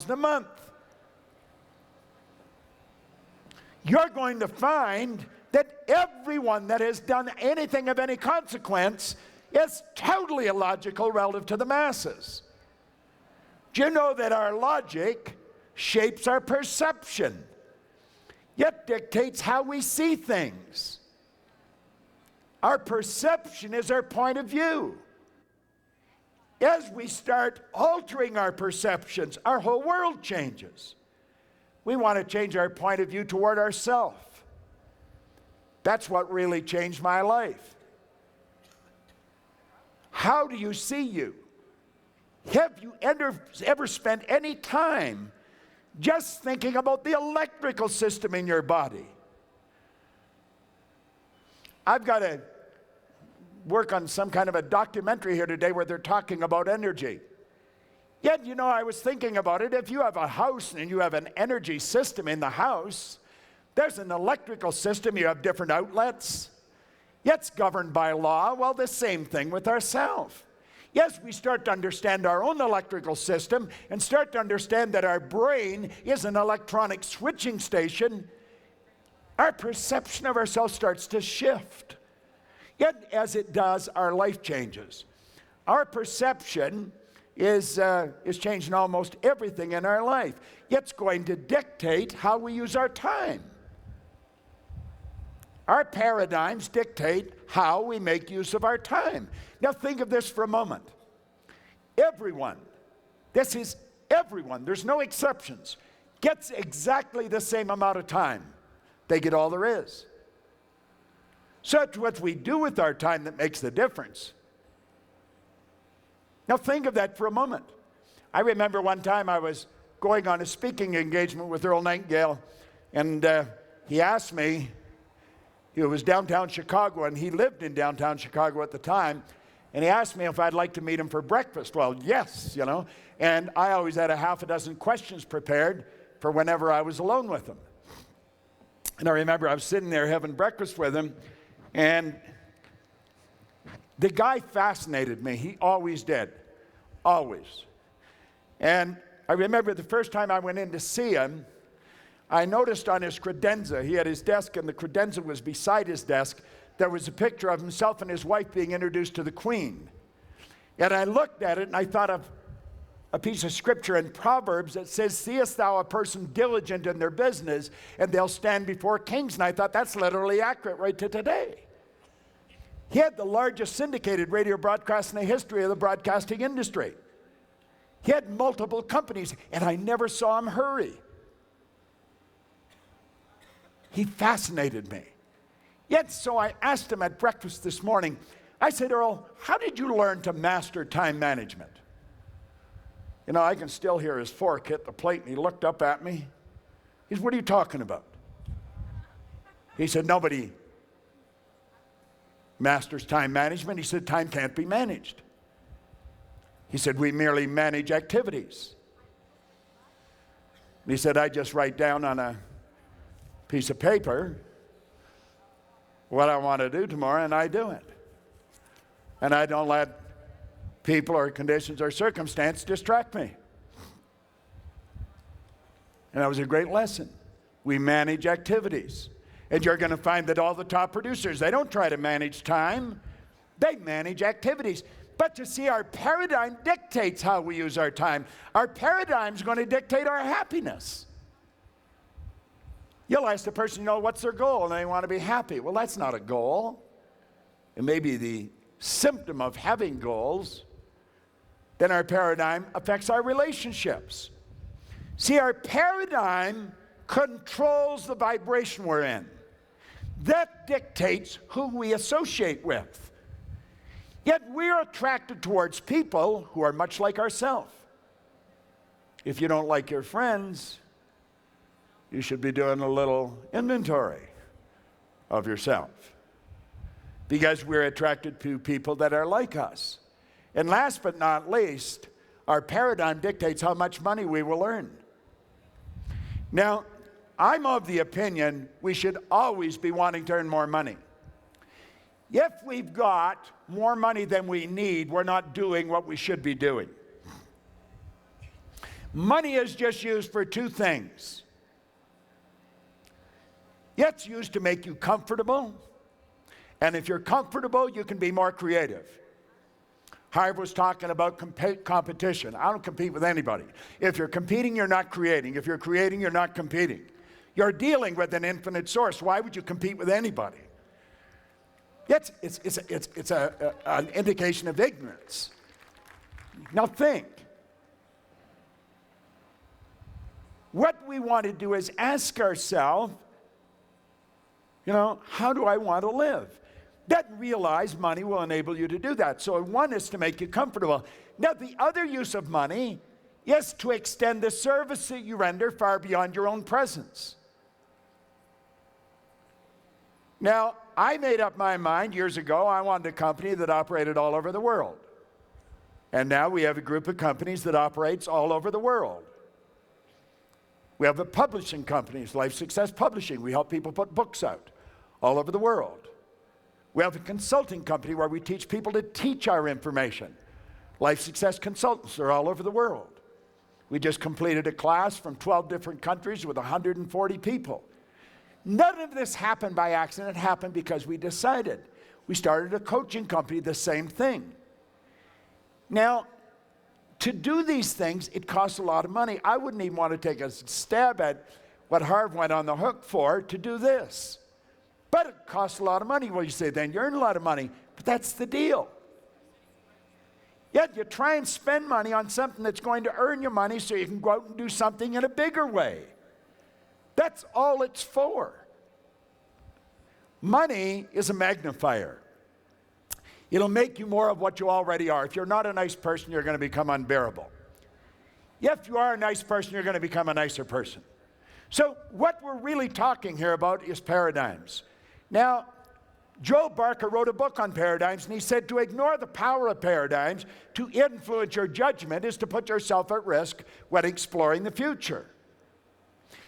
a month. You're going to find that everyone that has done anything of any consequence is totally illogical relative to the masses. Do you know that our logic shapes our perception, yet dictates how we see things? Our perception is our point of view. As we start altering our perceptions, our whole world changes. We want to change our point of view toward ourselves. That's what really changed my life. How do you see you? Have you ever spent any time just thinking about the electrical system in your body? I've got to work on some kind of a documentary here today where they're talking about energy. Yet, you know, I was thinking about it. If you have a house and you have an energy system in the house, there's an electrical system. You have different outlets. Yet it's governed by law. Well, the same thing with ourselves. Yes, we start to understand our own electrical system and start to understand that our brain is an electronic switching station. Our perception of ourselves starts to shift. Yet, as it does, our life changes. Our perception is changing almost everything in our life. Yet it's going to dictate how we use our time. Our paradigms dictate how we make use of our time. Now think of this for a moment. Everyone, this is everyone, there's no exceptions, gets exactly the same amount of time. They get all there is. So it's what we do with our time that makes the difference. Now think of that for a moment. I remember one time I was going on a speaking engagement with Earl Nightingale, and he asked me, he was downtown Chicago, and he lived in downtown Chicago at the time, and he asked me if I'd like to meet him for breakfast. Well, yes, you know, and I always had a half a dozen questions prepared for whenever I was alone with him. And I remember I was sitting there having breakfast with him, and the guy fascinated me. He always did. Always. And I remember the first time I went in to see him, I noticed on his credenza, he had his desk and the credenza was beside his desk, there was a picture of himself and his wife being introduced to the Queen. And I looked at it and I thought of a piece of scripture in Proverbs that says, "Seest thou a person diligent in their business, and they'll stand before kings." And I thought that's literally accurate right to today. He had the largest syndicated radio broadcast in the history of the broadcasting industry. He had multiple companies, and I never saw him hurry. He fascinated me. Yet, so I asked him at breakfast this morning, I said, "Earl, how did you learn to master time management?" You know, I can still hear his fork hit the plate, and he looked up at me. He said, "What are you talking about?" He said, "Nobody masters time management." He said, "Time can't be managed." He said, "We merely manage activities." And he said, "I just write down on a piece of paper what I want to do tomorrow, and I do it. And I don't let people or conditions or circumstance distract me." And that was a great lesson. We manage activities. And you're going to find that all the top producers, they don't try to manage time. They manage activities. But you see, our paradigm dictates how we use our time. Our paradigm is going to dictate our happiness. You'll ask the person, you know, what's their goal? And they want to be happy. Well, that's not a goal. It may be the symptom of having goals. Then our paradigm affects our relationships. See, our paradigm controls the vibration we're in. That dictates who we associate with. Yet we're attracted towards people who are much like ourselves. If you don't like your friends, you should be doing a little inventory of yourself, because we're attracted to people that are like us. And last but not least, our paradigm dictates how much money we will earn. Now, I'm of the opinion we should always be wanting to earn more money. If we've got more money than we need, we're not doing what we should be doing. Money is just used for two things. It's used to make you comfortable, and if you're comfortable, you can be more creative. T.Harv was talking about competition. I don't compete with anybody. If you're competing, you're not creating. If you're creating, you're not competing. You're dealing with an infinite source. Why would you compete with anybody? It's an indication of ignorance. Now think. What we want to do is ask ourselves, how do I want to live? Then realize money will enable you to do that. So one is to make you comfortable. Now the other use of money is to extend the service that you render far beyond your own presence. Now, I made up my mind years ago, I wanted a company that operated all over the world. And now we have a group of companies that operates all over the world. We have a publishing company, Life Success Publishing. We help people put books out all over the world. We have a consulting company where we teach people to teach our information. Life Success Consultants are all over the world. We just completed a class from 12 different countries with 140 people. None of this happened by accident. It happened because we decided. We started a coaching company, the same thing. Now, to do these things, it costs a lot of money. I wouldn't even want to take a stab at what T.Harv went on the hook for to do this. But it costs a lot of money. Well, you say, then you earn a lot of money. But that's the deal. Yet you try and spend money on something that's going to earn you money so you can go out and do something in a bigger way. That's all it's for. Money is a magnifier. It'll make you more of what you already are. If you're not a nice person, you're going to become unbearable. If you are a nice person, you're going to become a nicer person. So what we're really talking here about is paradigms. Now, Joe Barker wrote a book on paradigms, and he said to ignore the power of paradigms to influence your judgment is to put yourself at risk when exploring the future.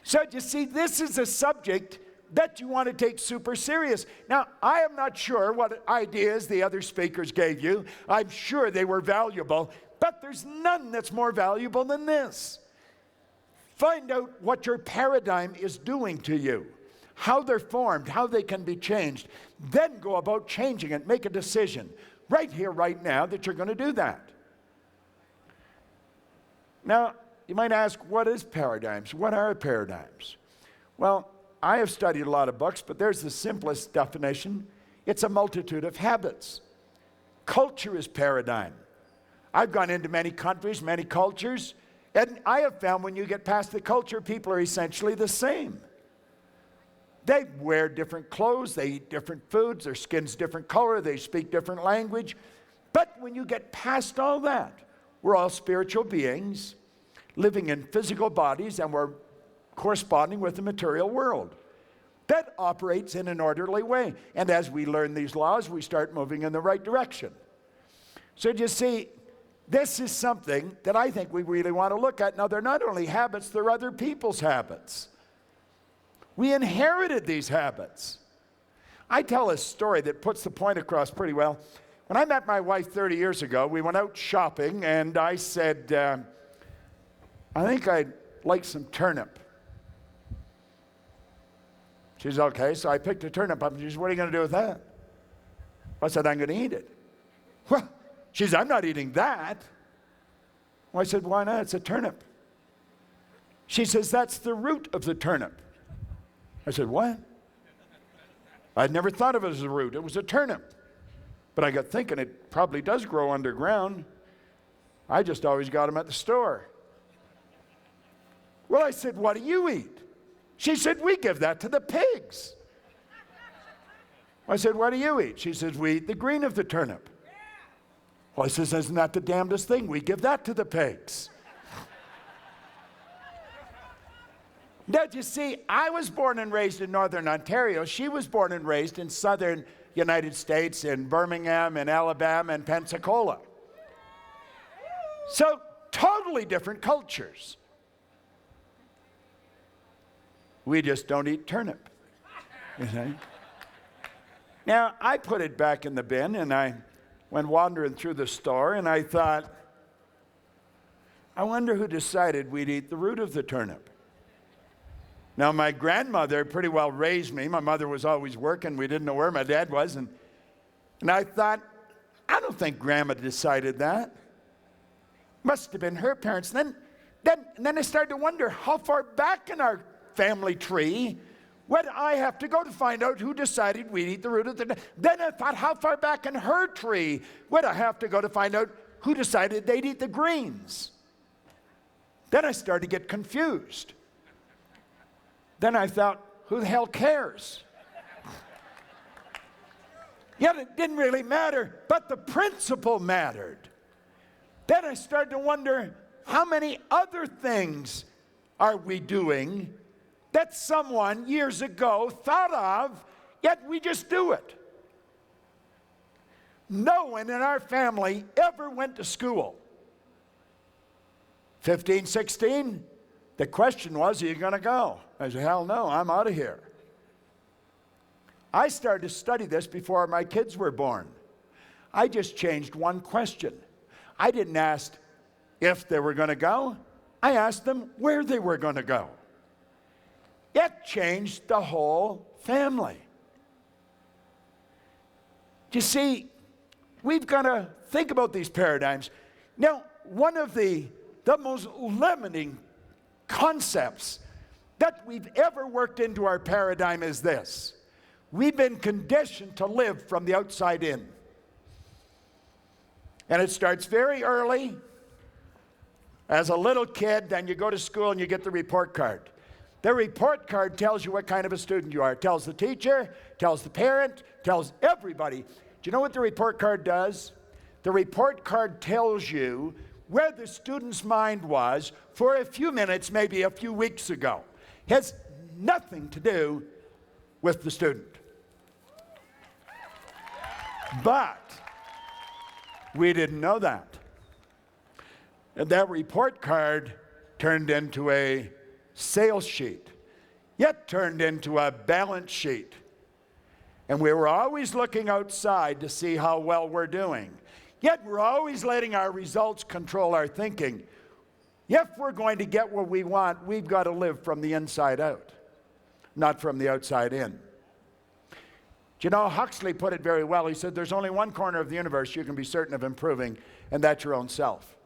So you see, this is a subject that you want to take super serious. Now, I am not sure what ideas the other speakers gave you. I'm sure they were valuable, but there's none that's more valuable than this. Find out what your paradigm is doing to you, how they're formed, how they can be changed. Then go about changing it. Make a decision right here, right now, that you're going to do that. Now, you might ask, what is paradigms? What are paradigms? Well, I have studied a lot of books, but there's the simplest definition. It's a multitude of habits. Culture is paradigm. I've gone into many countries, many cultures, and I have found when you get past the culture, people are essentially the same. They wear different clothes, they eat different foods, their skin's different color, they speak different language. But when you get past all that, we're all spiritual beings living in physical bodies, and we're corresponding with the material world. That operates in an orderly way. And as we learn these laws, we start moving in the right direction. So you see, this is something that I think we really want to look at. Now, they're not only habits, they're other people's habits. We inherited these habits. I tell a story that puts the point across pretty well. When I met my wife 30 years ago, we went out shopping, and I said, I think I'd like some turnip. She said, okay, so I picked a turnip up, and she said, what are you going to do with that? I said, I'm going to eat it. Well, she said, I'm not eating that. Well, I said, why not? It's a turnip. She says, that's the root of the turnip. I said, what? I'd never thought of it as a root. It was a turnip. But I got thinking it probably does grow underground. I just always got them at the store. Well, I said, what do you eat? She said, we give that to the pigs. I said, what do you eat? She says, we eat the green of the turnip. Well, I says, isn't that the damnedest thing? We give that to the pigs. Now, you see, I was born and raised in northern Ontario. She was born and raised in southern United States, in Birmingham, in Alabama, and Pensacola. So, totally different cultures. We just don't eat turnip. You see? Now, I put it back in the bin, and I went wandering through the store, and I thought, I wonder who decided we'd eat the root of the turnip. Now, my grandmother pretty well raised me. My mother was always working. We didn't know where my dad was. And I thought, I don't think Grandma decided that. Must have been her parents. Then I started to wonder, how far back in our family tree would I have to go to find out who decided we'd eat the root of the turnip? Then I thought, how far back in her tree would I have to go to find out who decided they'd eat the greens? Then I started to get confused. Then I thought, who the hell cares? Yet it didn't really matter, but the principle mattered. Then I started to wonder, how many other things are we doing that someone years ago thought of, yet we just do it? No one in our family ever went to school. 15, 16, the question was, are you going to go? I said, hell no, I'm out of here. I started to study this before my kids were born. I just changed one question. I didn't ask if they were going to go. I asked them where they were going to go. It changed the whole family. You see, we've got to think about these paradigms. Now, one of the most limiting concepts that we've ever worked into our paradigm is this. We've been conditioned to live from the outside in. And it starts very early. As a little kid, then you go to school and you get the report card. The report card tells you what kind of a student you are. It tells the teacher, tells the parent, tells everybody. Do you know what the report card does? The report card tells you where the student's mind was for a few minutes, maybe a few weeks ago. It has nothing to do with the student. But we didn't know that. And that report card turned into a sales sheet, yet turned into a balance sheet. And we were always looking outside to see how well we're doing. Yet we're always letting our results control our thinking. If we're going to get what we want, we've got to live from the inside out, not from the outside in. Do you know, Huxley put it very well. He said, there's only one corner of the universe you can be certain of improving, and that's your own self.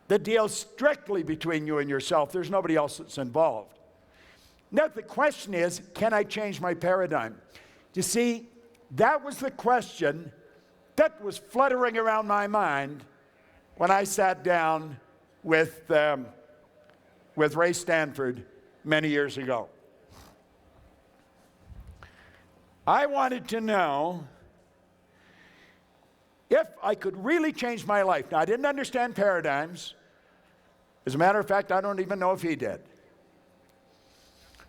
The deal's strictly between you and yourself. There's nobody else that's involved. Now, the question is, can I change my paradigm? You see, that was the question that was fluttering around my mind when I sat down with Ray Stanford many years ago. I wanted to know if I could really change my life. Now, I didn't understand paradigms. As a matter of fact, I don't even know if he did.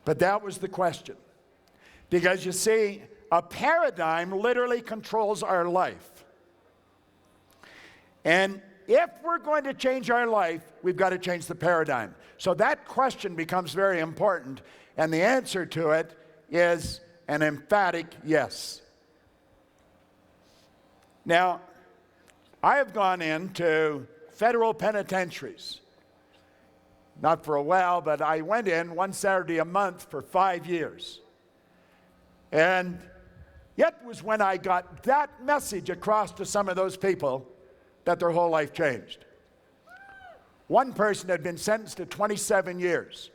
But that was the question. Because you see, a paradigm literally controls our life. And if we're going to change our life, we've got to change the paradigm. So that question becomes very important, and the answer to it is an emphatic yes. Now, I have gone into federal penitentiaries. Not for a while, but I went in one Saturday a month for 5 years. And it was when I got that message across to some of those people that their whole life changed. One person had been sentenced to 27 years.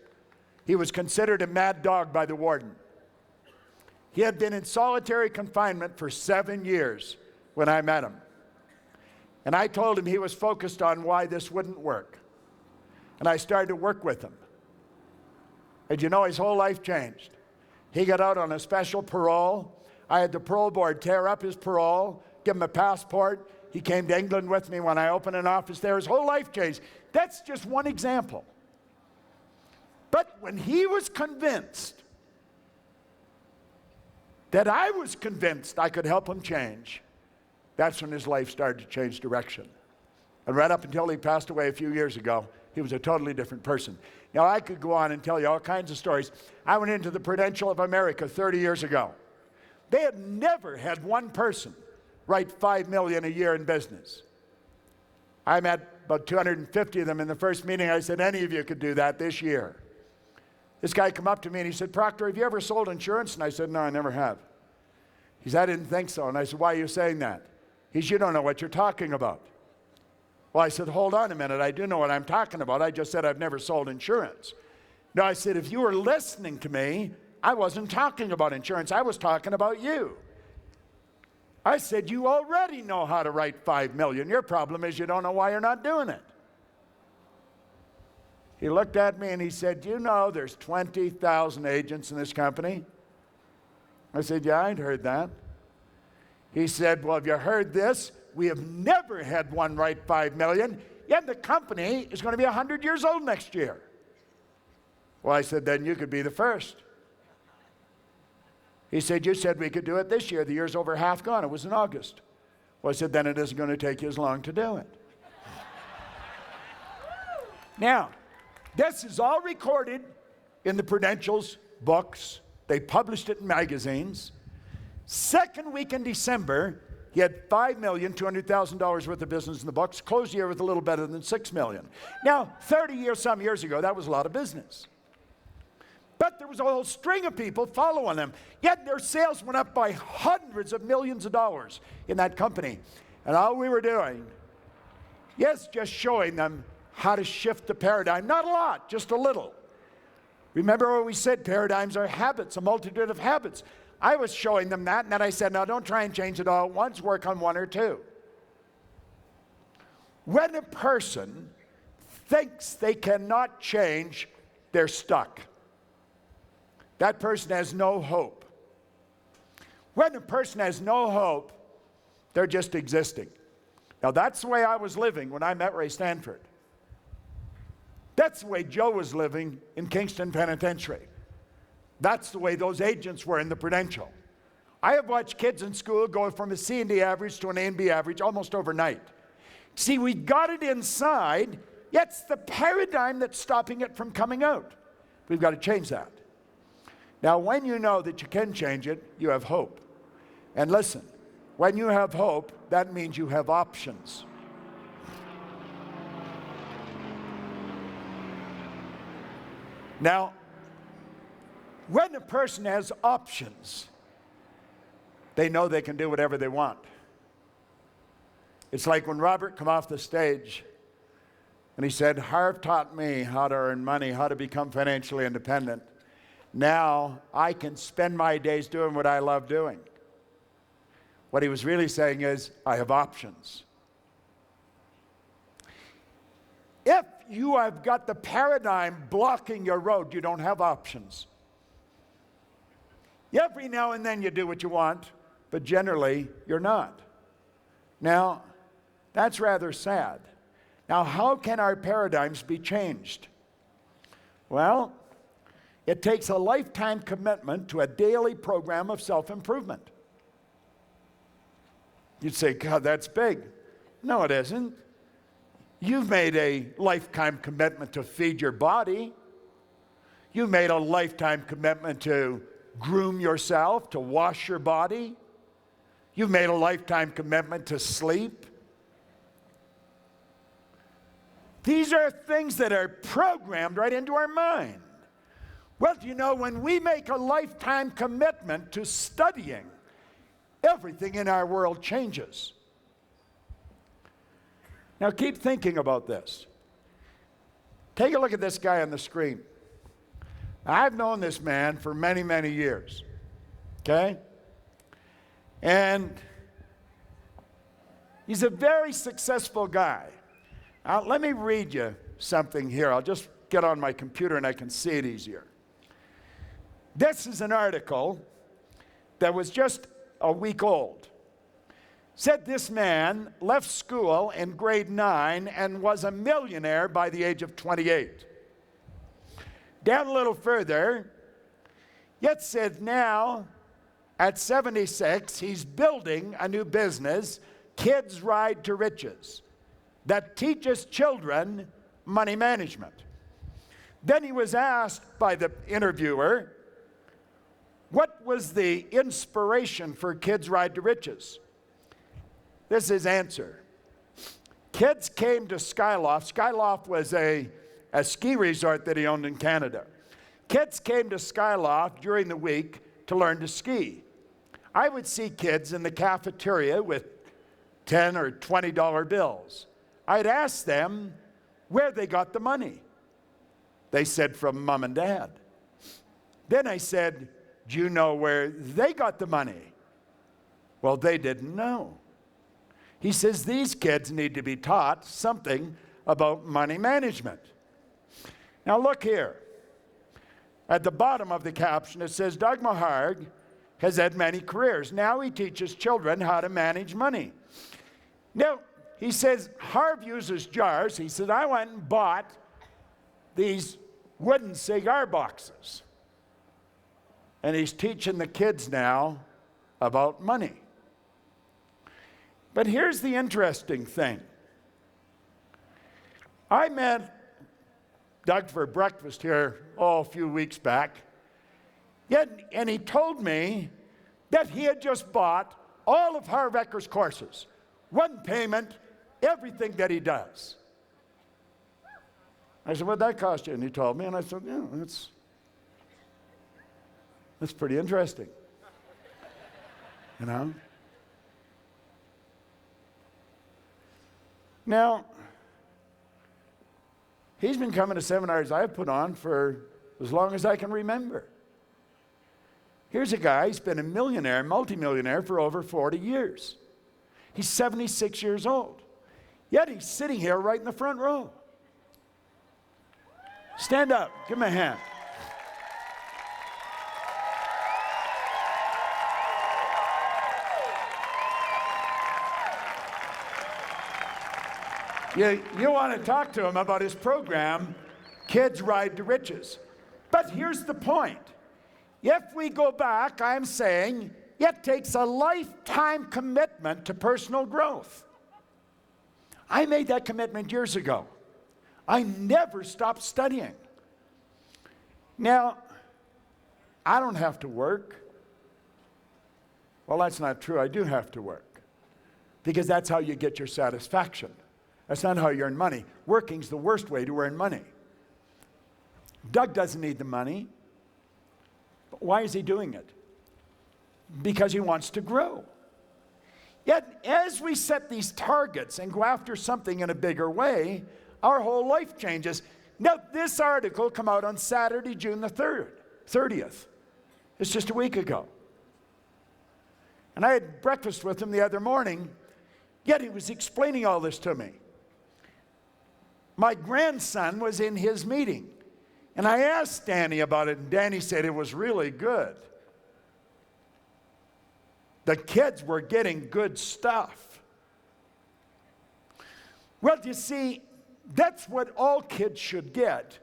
He was considered a mad dog by the warden. He had been in solitary confinement for 7 years when I met him. And I told him he was focused on why this wouldn't work. And I started to work with him. And you know, his whole life changed. He got out on a special parole. I had the parole board tear up his parole, give him a passport. He came to England with me when I opened an office there. His whole life changed. That's just one example. But when he was convinced that I was convinced I could help him change, that's when his life started to change direction. And right up until he passed away a few years ago, he was a totally different person. Now, I could go on and tell you all kinds of stories. I went into the Prudential of America 30 years ago. They had never had one person write $5 million a year in business. I met about 250 of them in the first meeting. I said, any of you could do that this year. This guy come up to me and he said, Proctor, have you ever sold insurance? And I said, no, I never have. He said, I didn't think so. And I said, why are you saying that? He said, you don't know what you're talking about. Well, I said, hold on a minute. I do know what I'm talking about. I just said I've never sold insurance. No, I said, if you were listening to me, I wasn't talking about insurance. I was talking about you. I said, you already know how to write $5 million. Your problem is you don't know why you're not doing it. He looked at me and he said, you know there's 20,000 agents in this company? I said, yeah, I'd heard that. He said, well, have you heard this? We have never had one write $5 million, yet the company is going to be 100 years old next year. Well, I said, then you could be the first. He said, you said we could do it this year. The year's over half gone. It was in August. Well, I said, then it isn't going to take you as long to do it. Now, this is all recorded in the Prudential's books. They published it in magazines. Second week in December, he had $5,200,000 worth of business in the books, closed the year with a little better than $6 million. Now, some years ago, that was a lot of business. But there was a whole string of people following them. Yet their sales went up by hundreds of millions of dollars in that company. And all we were doing, yes, just showing them how to shift the paradigm. Not a lot, just a little. Remember what we said, paradigms are habits, a multitude of habits. I was showing them that, and then I said, now don't try and change it all at once, work on one or two. When a person thinks they cannot change, they're stuck. That person has no hope. When a person has no hope, they're just existing. Now that's the way I was living when I met Ray Stanford. That's the way Joe was living in Kingston Penitentiary. That's the way those agents were in the Prudential. I have watched kids in school go from a C and D average to an A and B average almost overnight. See, we got it inside, yet it's the paradigm that's stopping it from coming out. We've got to change that. Now, when you know that you can change it, you have hope. And listen, when you have hope, that means you have options. Now, when a person has options, they know they can do whatever they want. It's like when Robert came off the stage and he said, Harv taught me how to earn money, how to become financially independent. Now I can spend my days doing what I love doing. What he was really saying is, I have options. If you have got the paradigm blocking your road, you don't have options. Every now and then you do what you want, but generally you're not. Now, that's rather sad. Now, how can our paradigms be changed? Well, it takes a lifetime commitment to a daily program of self-improvement. You'd say, God, that's big. No, it isn't. You've made a lifetime commitment to feed your body. You've made a lifetime commitment to groom yourself, to wash your body. You've made a lifetime commitment to sleep. These are things that are programmed right into our mind. Well, do you know, when we make a lifetime commitment to studying, everything in our world changes. Now keep thinking about this. Take a look at this guy on the screen. I've known this man for many, many years. Okay? And he's a very successful guy. Now, let me read you something here. I'll just get on my computer and I can see it easier. This is an article that was just a week old. Said this man left school in grade 9 and was a millionaire by the age of 28. Down a little further, yet said now at 76, he's building a new business, Kids Ride to Riches, that teaches children money management. Then he was asked by the interviewer, what was the inspiration for Kids Ride to Riches? This is his answer. Kids came to Skyloft. Skyloft was a ski resort that he owned in Canada. Kids came to Skyloft during the week to learn to ski. I would see kids in the cafeteria with $10 or $20 bills. I'd ask them where they got the money. They said, from mom and dad. Then I said, do you know where they got the money? Well, they didn't know. He says, these kids need to be taught something about money management. Now look here. At the bottom of the caption, it says, Doug Maharg has had many careers. Now he teaches children how to manage money. Now, he says, Harv uses jars. He said, I went and bought these wooden cigar boxes. And he's teaching the kids now about money. But here's the interesting thing. I met Doug for breakfast here, a few weeks back. And he told me that he had just bought all of Harv Eker's courses. One payment, everything that he does. I said, what'd that cost you? And he told me, and I said, yeah, that's pretty interesting. You know? Now, he's been coming to seminars I've put on for as long as I can remember. Here's a guy, he's been a millionaire, multimillionaire for over 40 years. He's 76 years old. Yet he's sitting here right in the front row. Stand up, give him a hand. You want to talk to him about his program, Kids Ride to Riches. But here's the point. If we go back, I'm saying it takes a lifetime commitment to personal growth. I made that commitment years ago. I never stopped studying. Now, I don't have to work. Well, that's not true. I do have to work. Because that's how you get your satisfaction. That's not how you earn money. Working's the worst way to earn money. Doug doesn't need the money. But why is he doing it? Because he wants to grow. Yet, as we set these targets and go after something in a bigger way, our whole life changes. Now, this article came out on Saturday, June the 30th. It's just a week ago. And I had breakfast with him the other morning, yet he was explaining all this to me. My grandson was in his meeting, and I asked Danny about it, and Danny said it was really good. The kids were getting good stuff. Well, you see, that's what all kids should get.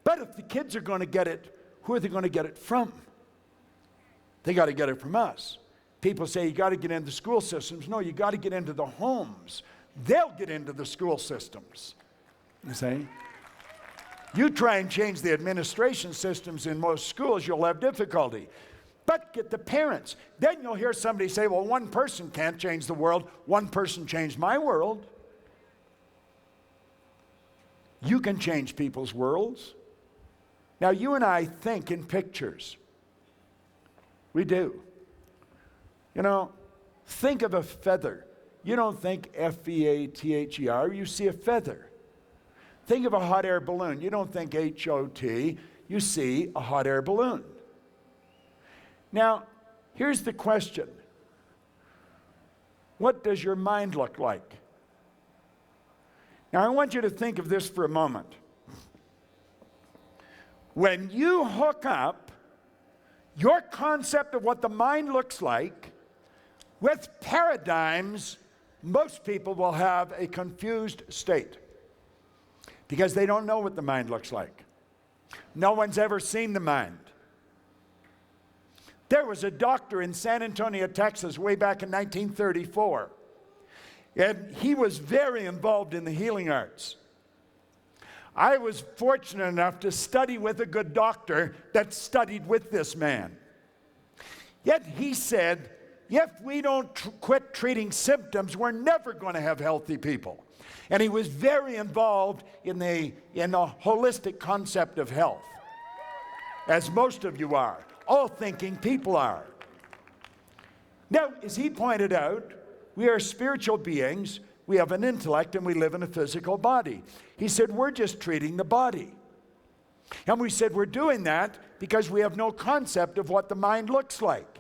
But if the kids are going to get it, who are they going to get it from? They got to get it from us. People say you got to get into school systems. No, you got to get into the homes. They'll get into the school systems. You see? You try and change the administration systems in most schools, you'll have difficulty. But get the parents. Then you'll hear somebody say, well, one person can't change the world. One person changed my world. You can change people's worlds. Now, you and I think in pictures. We do. You know, think of a feather. You don't think F-E-A-T-H-E-R. You see a feather. Think of a hot air balloon. You don't think H-O-T. You see a hot air balloon. Now, here's the question. What does your mind look like? Now, I want you to think of this for a moment. When you hook up your concept of what the mind looks like with paradigms, most people will have a confused state because they don't know what the mind looks like. No one's ever seen the mind. There was a doctor in San Antonio, Texas, way back in 1934, and he was very involved in the healing arts. I was fortunate enough to study with a good doctor that studied with this man. Yet he said, if we don't quit treating symptoms, we're never going to have healthy people. And he was very involved in the holistic concept of health, as most of you are. All thinking people are. Now, as he pointed out, we are spiritual beings, we have an intellect, and we live in a physical body. He said, we're just treating the body. And we said, we're doing that because we have no concept of what the mind looks like.